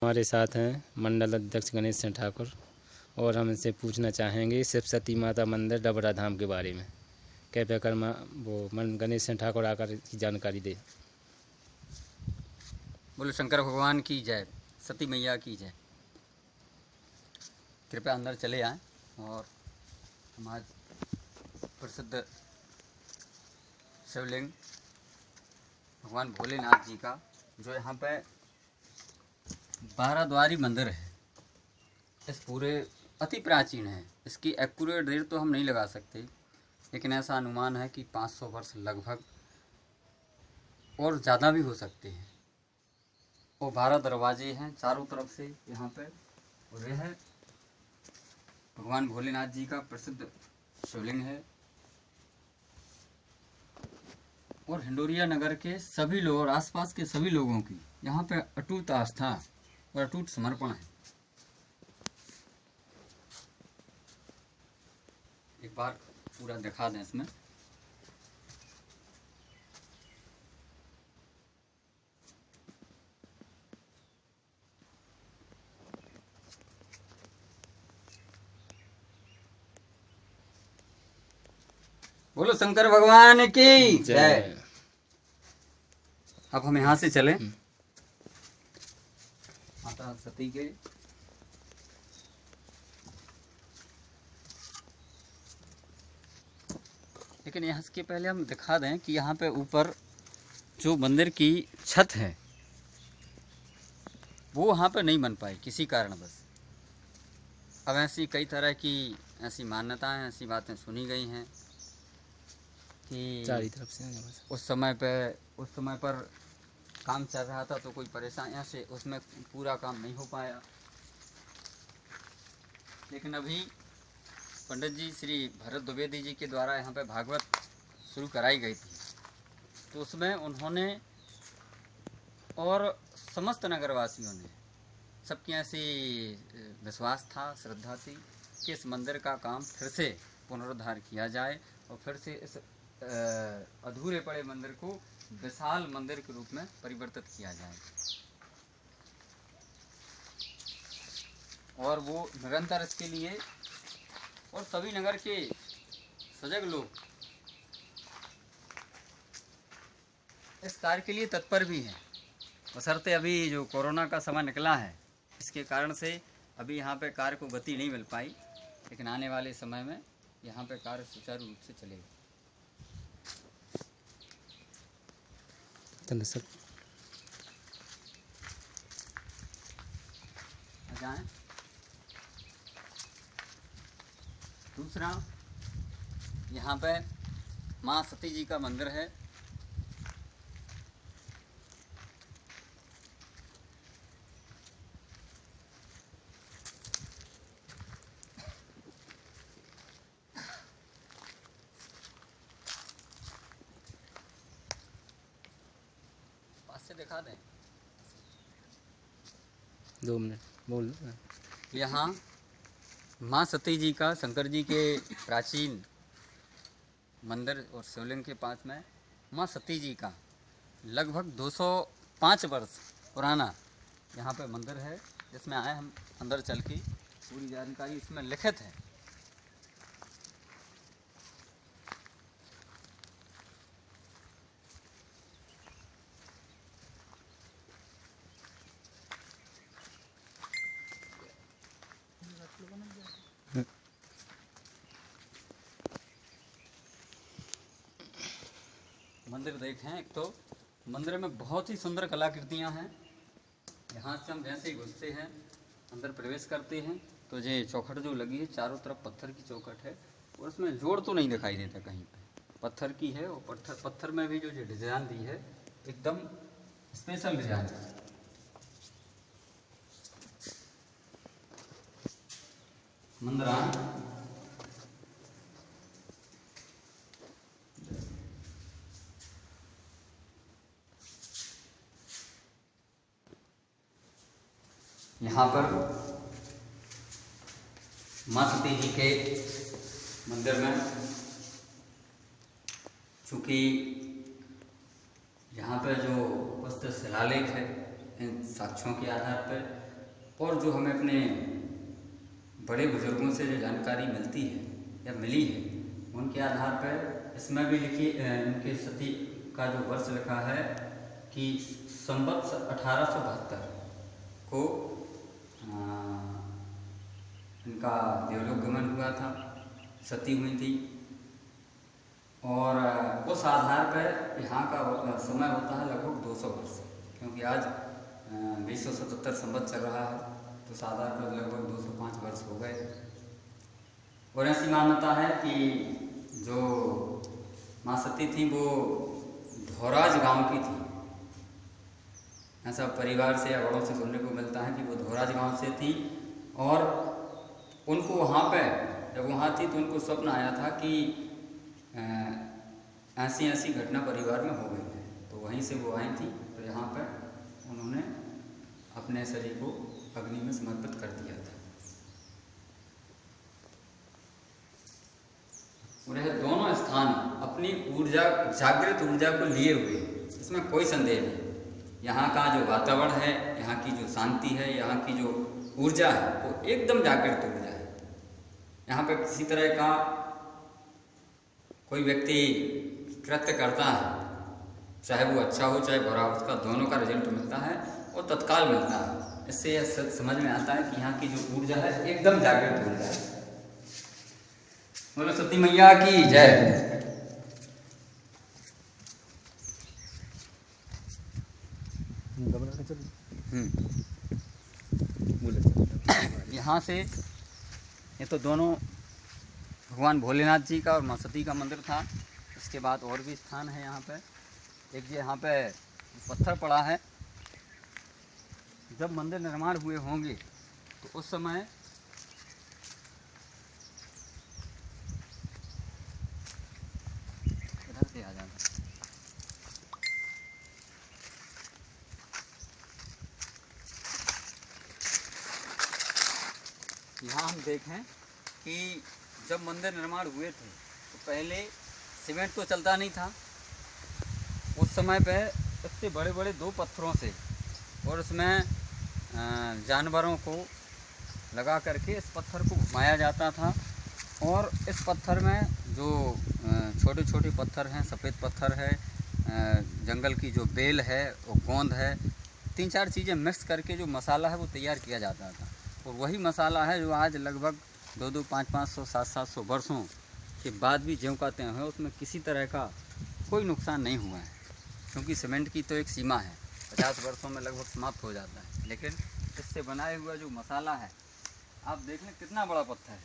हमारे साथ हैं मंडल अध्यक्ष गणेश सिंह ठाकुर और हम इनसे पूछना चाहेंगे शिव सती माता मंदिर डबरा धाम के बारे में। कृपया कर गणेश सिंह ठाकुर आकर इसकी जानकारी दे। बोलो शंकर भगवान की जय, सती मैया की जय। कृपया अंदर चले आएँ और हम आज प्रसिद्ध शिवलिंग भगवान भोलेनाथ जी का जो यहाँ पे 12 द्वारी मंदिर है, इस पूरे अति प्राचीन है। इसकी एक्यूरेट डेट तो हम नहीं लगा सकते, लेकिन ऐसा अनुमान है कि 500 वर्ष लगभग और ज़्यादा भी हो सकते हैं। वो 12 दरवाजे हैं चारों तरफ से यहाँ पे, और यह भगवान भोलेनाथ जी का प्रसिद्ध शिवलिंग है। और हिंडोरिया नगर के सभी लोग और आसपास के सभी लोगों की यहाँ पे अटूट आस्था और अटूट समर्पण है। एक बार पूरा दिखा दें इसमें। बोलो शंकर भगवान की जय। अब हम यहाँ से चले माता सती के लेकिन यहाँ के पहले हम दिखा दें कि यहाँ पे ऊपर जो मंदिर की छत है वो वहाँ पे नहीं बन पाई किसी कारणवश। अब ऐसी कई तरह की ऐसी मान्यताएं, ऐसी बातें सुनी गई हैं कि चारों तरफ से उस समय पर काम चल रहा था तो कोई परेशानियां से उसमें पूरा काम नहीं हो पाया। लेकिन अभी पंडित जी श्री भरत द्विवेदी जी के द्वारा यहाँ पे भागवत शुरू कराई गई थी, तो उसमें उन्होंने और समस्त नगरवासियों ने, सबकी ऐसी विश्वास था, श्रद्धा थी कि इस मंदिर का काम फिर से पुनरुद्धार किया जाए और फिर से इस अधूरे पड़े मंदिर को विशाल मंदिर के रूप में परिवर्तित किया जाए। और वो निरंतर इसके लिए और सभी नगर के सजग लोग इस कार्य के लिए तत्पर भी हैं। बशर्ते अभी जो कोरोना का समय निकला है, इसके कारण से अभी यहाँ पे कार्य को गति नहीं मिल पाई, लेकिन आने वाले समय में यहाँ पे कार्य सुचारू रूप से चलेगा। जाएं। दूसरा, यहाँ पे माँ सती जी का मंदिर है। पास से दिखा दें। 2 मिनट बोल। यहाँ माँ सती जी का, शंकर जी के प्राचीन मंदिर और शिवलिंग के पास में माँ सती जी का लगभग 205 वर्ष पुराना यहाँ पे मंदिर है, जिसमें आए हम अंदर चल के पूरी जानकारी इसमें लिखित है। मंदिर देखें। एक तो मंदिर में बहुत ही सुंदर कलाकृतियां हैं। यहाँ से हम जैसे ही घुसते हैं, अंदर प्रवेश करते हैं, तो ये चौखट जो लगी है चारों तरफ पत्थर की चौखट है, और उसमें जोड़ तो नहीं दिखाई देता कहीं पे, पत्थर की है। और पत्थर में भी जो डिजाइन दी है एकदम स्पेशल डिजाइन है। मंदिर यहाँ पर माँ सती जी के मंदिर में, चूँकि यहाँ पर जो उपस्थित शिलालेख है, इन साक्ष्यों के आधार पर और जो हमें अपने बड़े बुजुर्गों से जो जानकारी मिलती है या मिली है, उनके आधार पर इसमें भी उनके सती का जो वर्ष लिखा है कि संवत 1872 को इनका देवलोक गमन हुआ था, सती हुई थी। और उस आधार पर यहाँ का समय होता है लगभग 200 वर्ष, क्योंकि आज 2077 संवत चल रहा है, तो उस आधार पर लगभग 205 वर्ष हो गए। और ऐसी मान्यता है कि जो माँ सती थी वो धोराज गांव की थी। ऐसा परिवार से या बड़ों से सुनने को मिलता है कि वो धोराज गांव से थी, और उनको वहाँ पे जब वहाँ थी तो उनको स्वप्न आया था कि ऐसी ऐसी घटना परिवार में हो गई है, तो वहीं से वो आई थी। तो यहाँ पर उन्होंने अपने शरीर को अग्नि में समर्पित कर दिया था। और यह दोनों स्थान अपनी ऊर्जा, जागृत ऊर्जा को लिए हुए, इसमें कोई संदेह नहीं। यहाँ का जो वातावरण है, यहाँ की जो शांति है, यहाँ की जो ऊर्जा है, वो एकदम जागृत ऊर्जा है। यहाँ पे किसी तरह का कोई व्यक्ति कृत्य करता है, चाहे वो अच्छा हो चाहे बुरा हो, उसका दोनों का रिजल्ट मिलता है और तत्काल मिलता है। इससे यह समझ में आता है कि यहाँ की जो ऊर्जा है एकदम जागृत ऊर्जा है। बोलो सती मैया की जय। यहाँ से ये तो दोनों भगवान भोलेनाथ जी का और माँ सती का मंदिर था। इसके बाद और भी स्थान है यहाँ पे। एक जी यहाँ पे पत्थर पड़ा है। जब मंदिर निर्माण हुए होंगे तो उस समय इधर से आ जाना। यहाँ हम देखें कि जब मंदिर निर्माण हुए थे तो पहले सीमेंट तो चलता नहीं था। उस समय पे इतने बड़े बड़े 2 पत्थरों से और उसमें जानवरों को लगा करके इस पत्थर को घुमाया जाता था। और इस पत्थर में जो छोटे छोटे पत्थर हैं, सफ़ेद पत्थर है, जंगल की जो बेल है और गोंद है, 3-4 चीज़ें मिक्स करके जो मसाला है वो तैयार किया जाता था। और वही मसाला है जो आज लगभग 200, 500, 700 वर्षों के बाद भी ज्यों का त्यों है, उसमें किसी तरह का कोई नुकसान नहीं हुआ है। क्योंकि सीमेंट की तो एक सीमा है, 50 वर्षों में लगभग समाप्त हो जाता है। लेकिन इससे बनाया हुआ जो मसाला है, आप देख लें कितना बड़ा पत्थर है।